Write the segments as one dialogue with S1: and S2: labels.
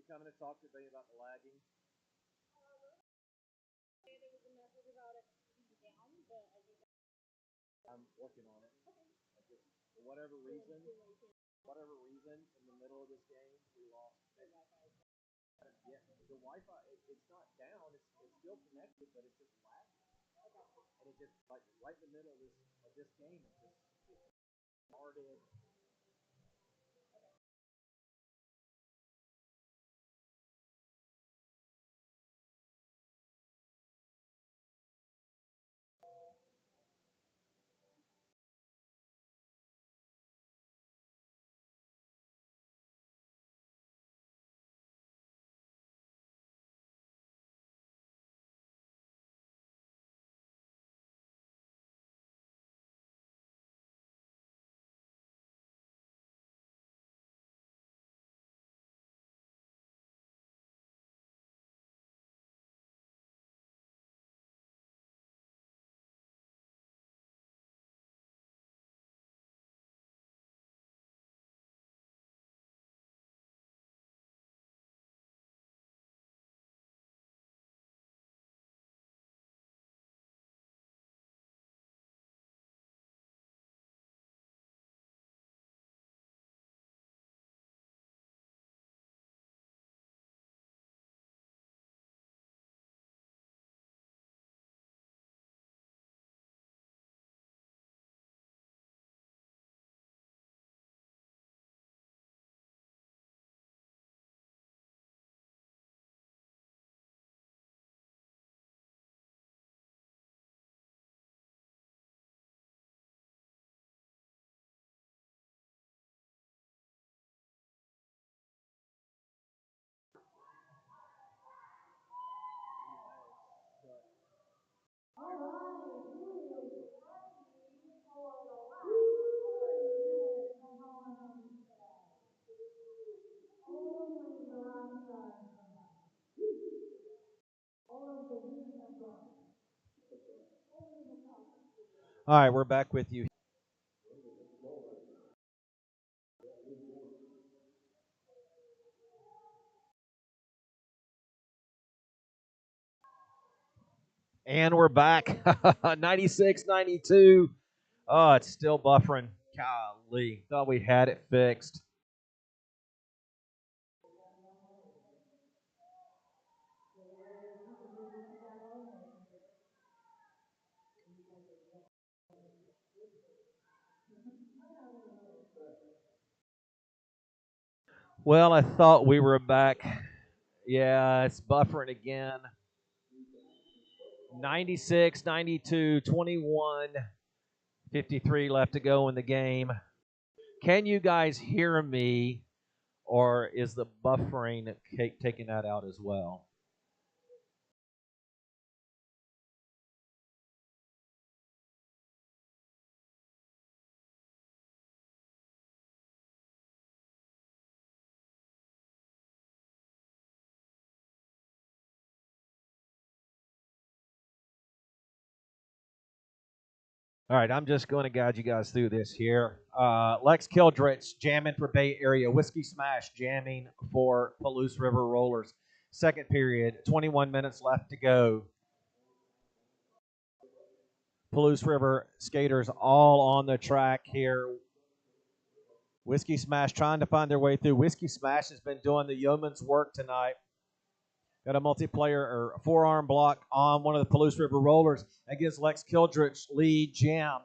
S1: coming to talk to me about the lagging? I'm working on it. I just, for whatever reason, in the middle of this game, we lost. Yeah, the Wi-Fi, it's not down. It's still connected, but it's just lagging. And it just like right in the middle of this game, it started. All right, we're back with you. And we're back. 96-92. Oh, it's still buffering. Golly. Thought we had it fixed. Well, I thought we were back. Yeah, it's buffering again. 96-92, 21-53 left to go in the game. Can you guys hear me, or is the buffering taking that out as well? All right, I'm just going to guide you guys through this here. Lex Kildrich jamming for Bay Area. Whiskey Smash jamming for Palouse River Rollers. Second period, 21 minutes left to go. Palouse River skaters all on the track here. Whiskey Smash trying to find their way through. Whiskey Smash has been doing the yeoman's work tonight. Got a multiplayer or forearm block on one of the Palouse River Rollers. That gives Lex Kildrich lead jam.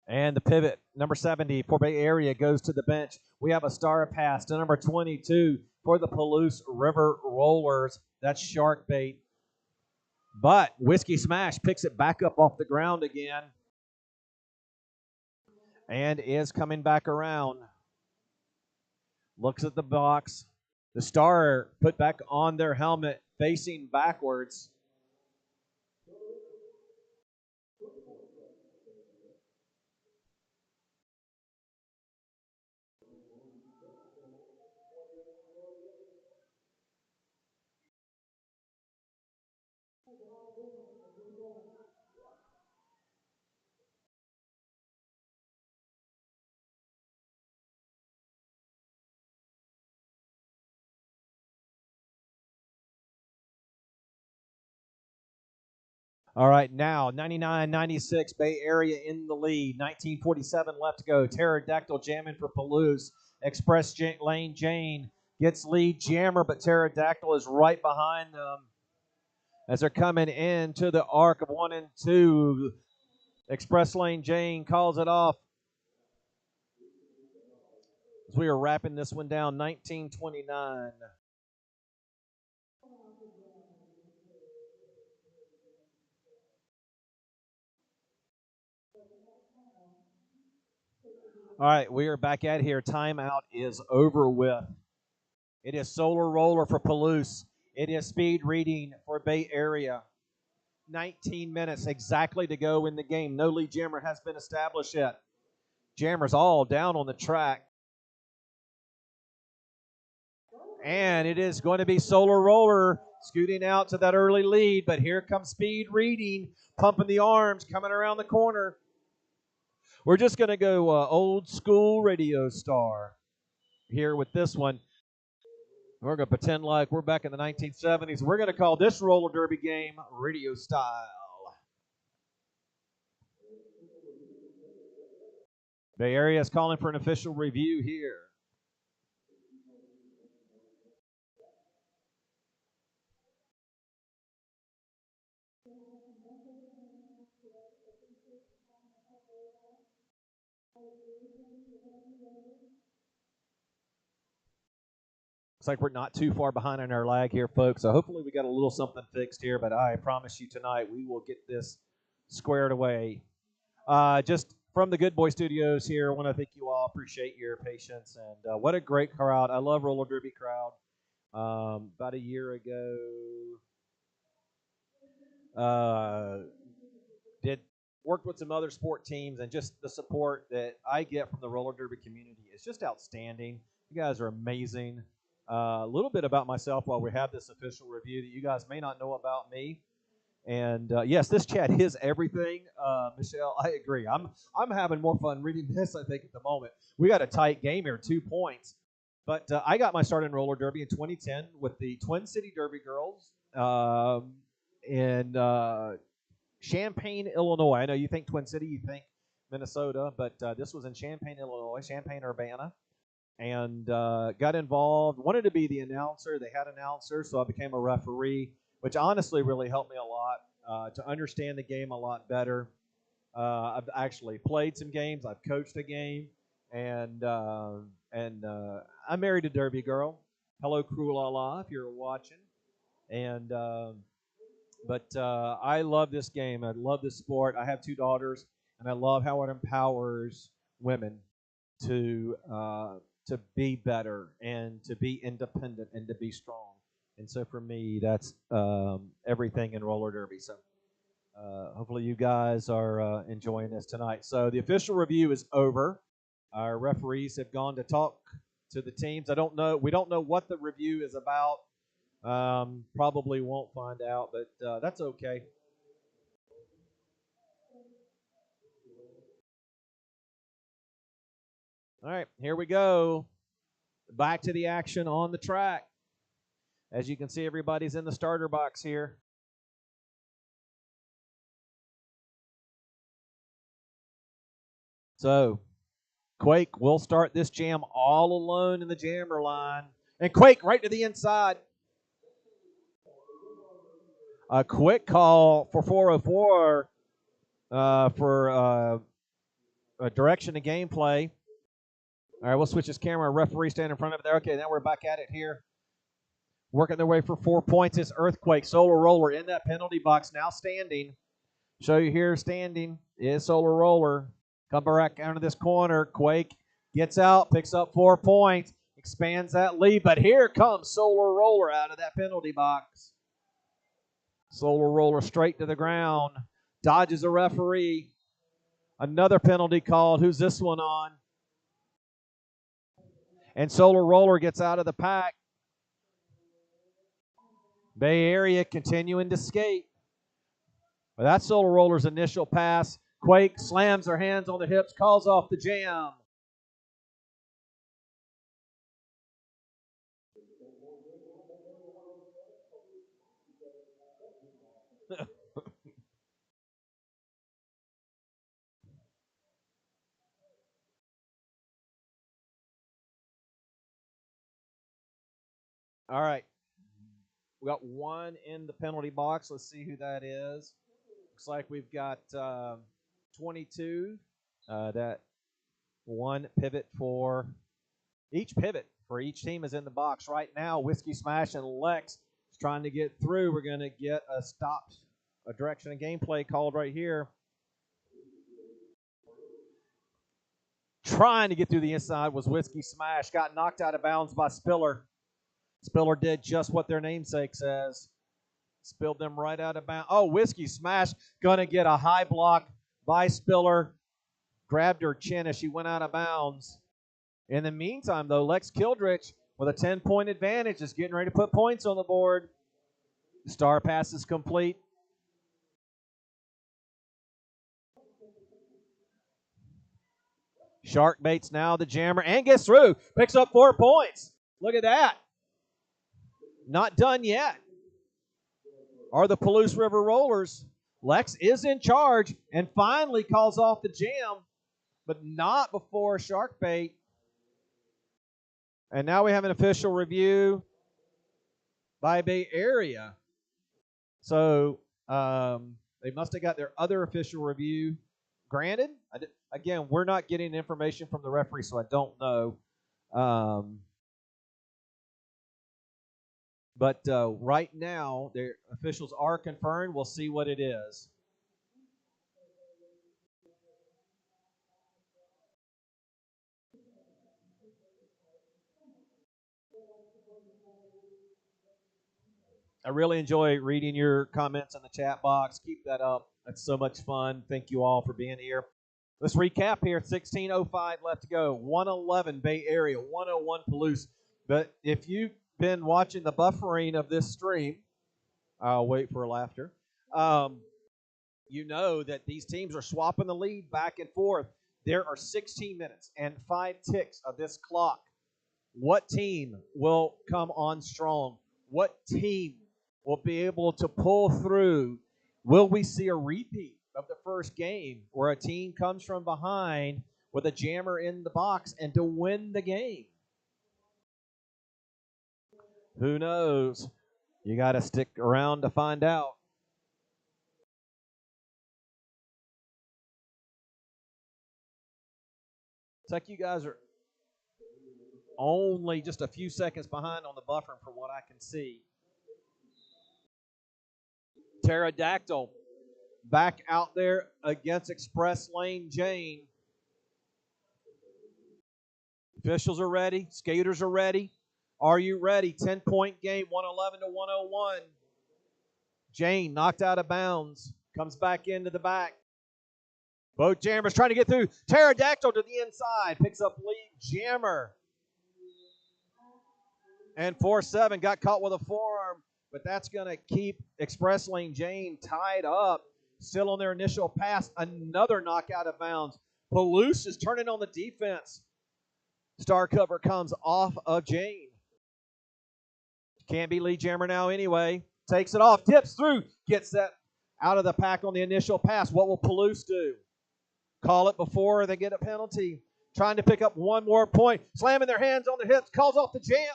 S1: And the pivot, number 70 for Bay Area, goes to the bench. We have a star pass to number 22 for the Palouse River Rollers. That's shark bait. But Whiskey Smash picks it back up off the ground again and is coming back around. Looks at the box. The star put back on their helmet facing backwards. All right, now 99-96, Bay Area in the lead. 19:47 left to go. Pterodactyl jamming for Palouse. Express Lane Jane gets lead jammer, but Pterodactyl is right behind them as they're coming into the arc of 1 and 2. Express Lane Jane calls it off as we are wrapping this one down. 19:29. All right, we are back at here. Timeout is over with. It is Solar Roller for Palouse. It is speed reading for Bay Area. 19 minutes exactly to go in the game. No lead jammer has been established yet. Jammers all down on the track. And it is going to be Solar Roller scooting out to that early lead. But here comes speed reading, pumping the arms, coming around the corner. We're just going to go old school radio star here with this one. We're going to pretend like we're back in the 1970s. We're going to call this roller derby game radio style. Bay Area is calling for an official review here. Looks like we're not too far behind in our lag here, folks. So hopefully we got a little something fixed here. But I promise you tonight we will get this squared away. Just from the Good Boy Studios here, I want to thank you all. Appreciate your patience. And what a great crowd. I love roller derby crowd. About a year ago, did worked with some other sport teams, and just the support that I get from the roller derby community is just outstanding. You guys are amazing. A little bit about myself while we have this official review that you guys may not know about me. And yes, this chat is everything, Michelle. I agree. I'm having more fun reading this, I think, at the moment. We got a tight game here, 2 points. But I got my start in roller derby in 2010 with the Twin City Derby Girls in Champaign, Illinois. I know you think Twin City, you think Minnesota, but this was in Champaign, Illinois, Champaign-Urbana. And got involved, wanted to be the announcer. They had announcers, so I became a referee, which honestly really helped me a lot to understand the game a lot better. I've actually played some games. I've coached a game, and I married a Derby girl. Hello, Cruella, if you're watching. And but I love this game. I love this sport. I have 2 daughters, and I love how it empowers women to be better and to be independent and to be strong. And so for me, that's everything in roller derby. So hopefully you guys are enjoying this tonight. So the official review is over. Our referees have gone to talk to the teams. We don't know what the review is about. Probably won't find out, but that's okay. All right, here we go. Back to the action on the track. As you can see, everybody's in the starter box here. So Quake will start this jam all alone in the jammer line. And Quake right to the inside. A quick call for 404 for a direction of gameplay. All right, we'll switch this camera. Referee stand in front of it there. Okay, now we're back at it here. Working their way for 4 points is Earthquake. Solar Roller in that penalty box, now standing. Show you here standing is Solar Roller. Come back down to this corner. Quake gets out, picks up 4 points, expands that lead. But here comes Solar Roller out of that penalty box. Solar Roller straight to the ground. Dodges a referee. Another penalty called. Who's this one on? And Solar Roller gets out of the pack. Bay Area continuing to skate. But that's Solar Roller's initial pass. Quake slams her hands on the hips, calls off the jam. All right. We got one in the penalty box. Let's see who that is. Looks like we've got 22. That one pivot for each team is in the box right now. Whiskey Smash and Lex is trying to get through. We're going to get a direction of gameplay called right here. Trying to get through the inside was Whiskey Smash. Got knocked out of bounds by Spiller. Spiller did just what their namesake says. Spilled them right out of bounds. Oh, Whiskey Smash going to get a high block by Spiller. Grabbed her chin as she went out of bounds. In the meantime, though, Lex Kildrich with a 10-point advantage is getting ready to put points on the board. The star pass is complete. Shark baits now the jammer and gets through. Picks up 4 points. Look at that. Not done yet. Are the Palouse River Rollers. Lex is in charge and finally calls off the jam, but not before shark bait. And now we have an official review by Bay Area. So they must have got their other official review granted. Again, we're not getting information from the referee, so I don't know. But right now, their officials are confirmed. We'll see what it is. I really enjoy reading your comments in the chat box. Keep that up. That's so much fun. Thank you all for being here. Let's recap here. 16:05 left to go. 111 Bay Area, 101 Palouse. But if you've been watching the buffering of this stream, I'll wait for laughter. You know that these teams are swapping the lead back and forth. There are 16 minutes and 5 ticks of this clock. What team will come on strong? What team will be able to pull through? Will we see a repeat of the first game where a team comes from behind with a jammer in the box and to win the game? Who knows? You got to stick around to find out. It's like you guys are only just a few seconds behind on the buffering from what I can see. Pterodactyl back out there against Express Lane Jane. Officials are ready. Skaters are ready. Are you ready? 10-point game, 111 to 101. Jane knocked out of bounds. Comes back into the back. Both jammers trying to get through. Pterodactyl to the inside. Picks up lead jammer. And 4-7 got caught with a forearm, but that's going to keep Express Lane Jane tied up. Still on their initial pass. Another knockout of bounds. Palouse is turning on the defense. Star cover comes off of Jane. Can't be lead jammer now anyway. Takes it off, tips through, gets that out of the pack on the initial pass. What will Palouse do? Call it before they get a penalty. Trying to pick up one more point. Slamming their hands on their hips. Calls off the jam.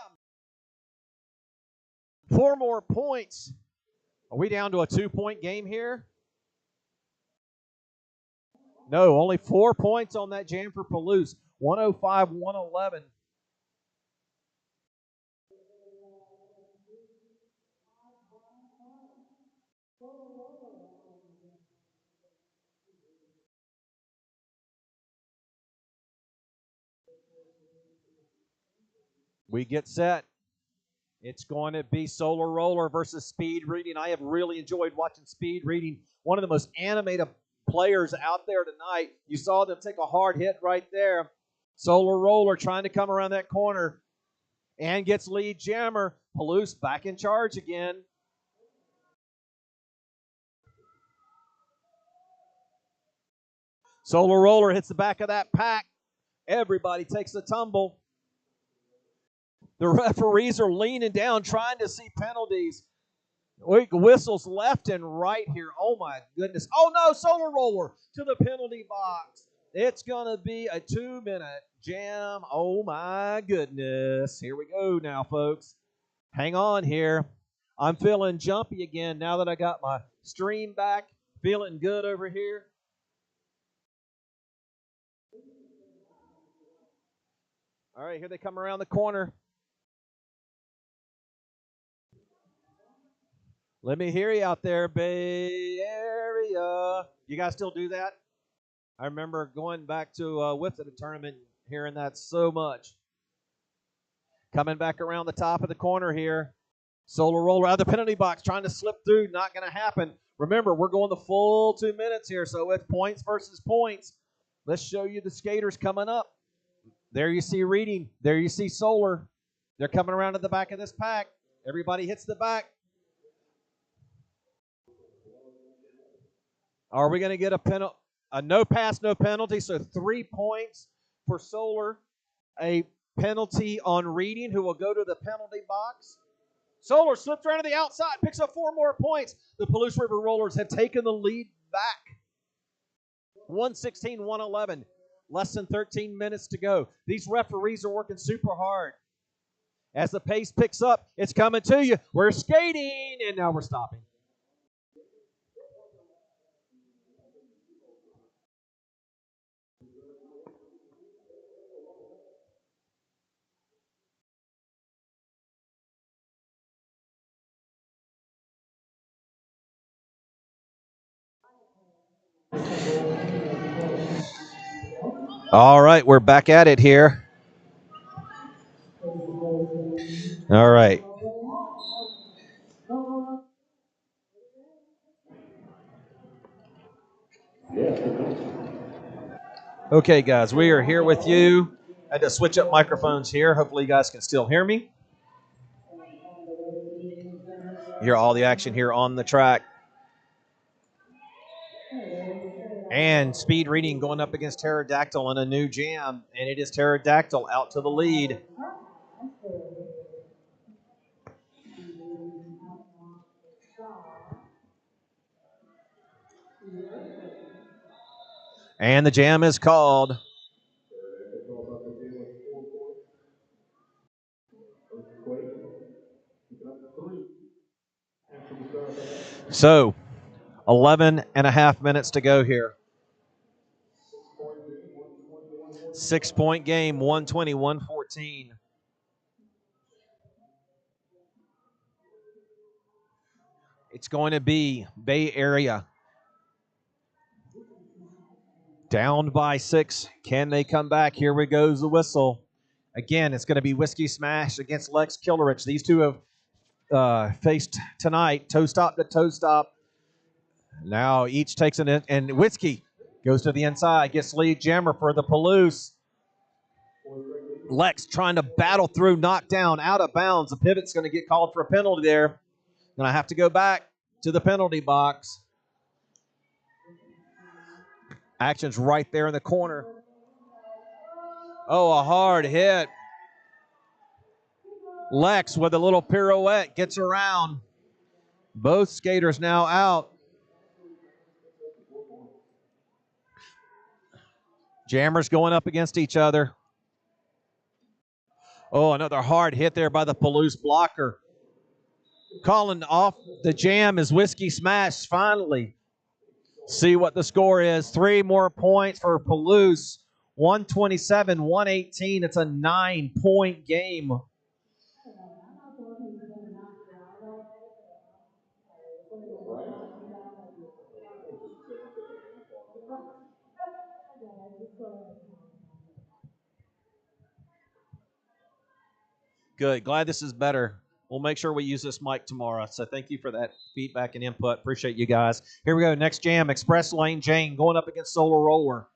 S1: 4 more points. Are we down to a 2-point game here? No, only 4 points on that jam for Palouse. 105-111. We get set. It's going to be Solar Roller versus Speed Reading. I have really enjoyed watching Speed Reading. One of the most animated players out there tonight. You saw them take a hard hit right there. Solar Roller trying to come around that corner and gets lead jammer. Palouse back in charge again. Solar Roller hits the back of that pack. Everybody takes a tumble. The referees are leaning down, trying to see penalties. Whistles left and right here. Oh, my goodness. Oh, no, Solar Roller to the penalty box. It's going to be a 2-minute jam. Oh, my goodness. Here we go now, folks. Hang on here. I'm feeling jumpy again now that I got my stream back. Feeling good over here. All right, here they come around the corner. Let me hear you out there, Bay Area. You guys still do that? I remember going back to with the tournament, hearing that so much. Coming back around the top of the corner here. Solar roller out of the penalty box, trying to slip through. Not going to happen. Remember, we're going the full 2 minutes here, so it's points versus points. Let's show you the skaters coming up. There you see Reading. There you see Solar. They're coming around to the back of this pack. Everybody hits the back. Are we going to get a no pass, no penalty? So 3 points for Solar. A penalty on Reading, who will go to the penalty box. Solar slips around to the outside, picks up 4 more points. The Palouse River Rollers have taken the lead back. 116-111. Less than 13 minutes to go. These referees are working super hard. As the pace picks up, it's coming to you. We're skating, and now we're stopping. All right, we're back at it here. All right. Okay, guys, we are here with you. I had to switch up microphones here. Hopefully you guys can still hear me. Hear all the action here on the track. And Speed Reading going up against Pterodactyl in a new jam. And it is Pterodactyl out to the lead. And the jam is called. So, 11 and a half minutes to go here. 6-point game, 120-114. It's going to be Bay Area. Down by 6. Can they come back? Here we goes the whistle. Again, it's going to be Whiskey Smash against Lex Killerich. These two have faced tonight, toe stop to toe stop. Now each takes an in, and Whiskey goes to the inside, gets lead jammer for the Palouse. Lex trying to battle through, knocked down, out of bounds. The pivot's going to get called for a penalty there. Going to have to go back to the penalty box. Action's right there in the corner. Oh, a hard hit. Lex with a little pirouette gets around. Both skaters now out. Jammers going up against each other. Oh, another hard hit there by the Palouse blocker. Calling off the jam is Whiskey Smash finally. See what the score is. 3 more points for Palouse. 127-118. It's a 9-point game. Good. Glad this is better. We'll make sure we use this mic tomorrow. So thank you for that feedback and input. Appreciate you guys. Here we go. Next jam, Express Lane Jane going up against Solar Roller.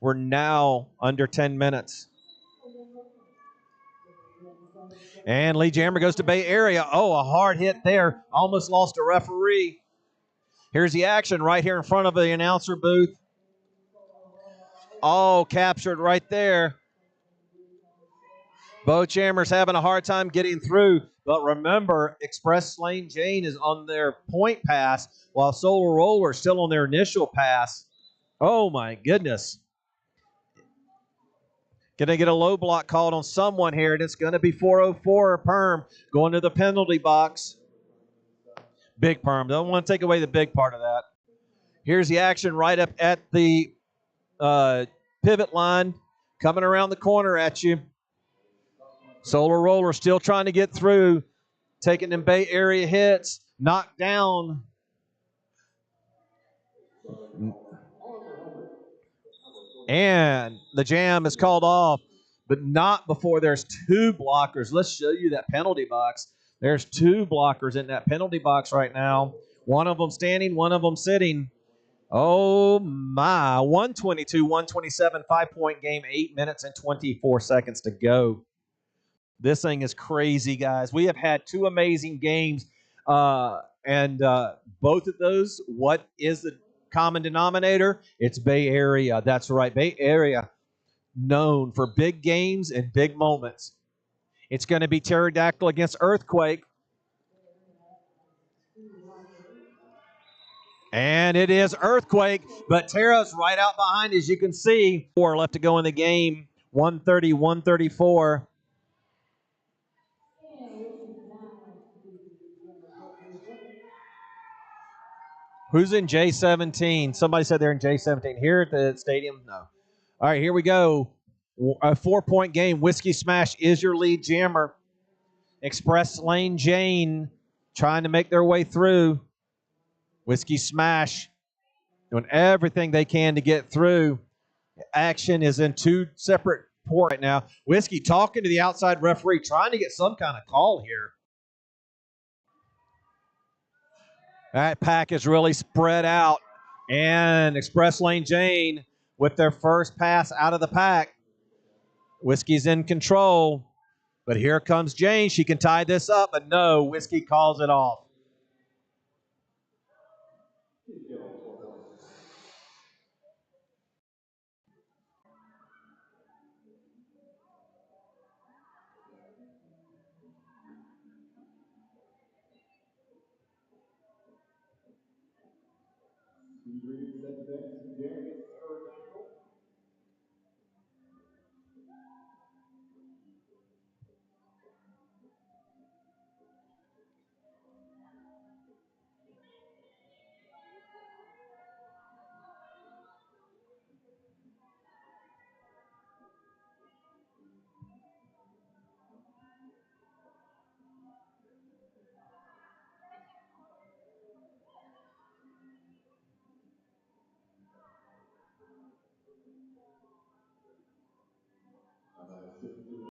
S1: We're now under 10 minutes. And Lee Jammer goes to Bay Area. Oh, a hard hit there. Almost lost a referee. Here's the action right here in front of the announcer booth. All captured right there. Both jammers having a hard time getting through. But remember, Express Lane Jane is on their point pass while Solar Roller is still on their initial pass. Oh, my goodness. Gonna get a low block called on someone here, and it's gonna be 404 Perm going to the penalty box. Big Perm. Don't want to take away the big part of that. Here's the action right up at the pivot line, coming around the corner at you. Solar Roller still trying to get through, taking them Bay Area hits, knocked down. And the jam is called off, but not before there's two blockers. Let's show you that penalty box. There's two blockers in that penalty box right now. One of them standing, one of them sitting. Oh, my. 122, 127, 5-point game, 8 minutes and 24 seconds to go. This thing is crazy, guys. We have had two amazing games, and both of those, what is the common denominator? It's Bay Area. That's right, Bay Area, known for big games and big moments. It's going to be Pterodactyl against Earthquake. And it is Earthquake, but Tara's right out behind, as you can see. 4 left to go in the game, 130, 134. Who's in J17? Somebody said they're in J17. Here at the stadium? No. All right, here we go. A 4-point game. Whiskey Smash is your lead jammer. Express Lane Jane trying to make their way through. Whiskey Smash doing everything they can to get through. Action is in two separate ports right now. Whiskey talking to the outside referee, trying to get some kind of call here. That pack is really spread out. And Express Lane Jane with their first pass out of the pack. Whiskey's in control. But here comes Jane. She can tie this up, but no, Whiskey calls it off.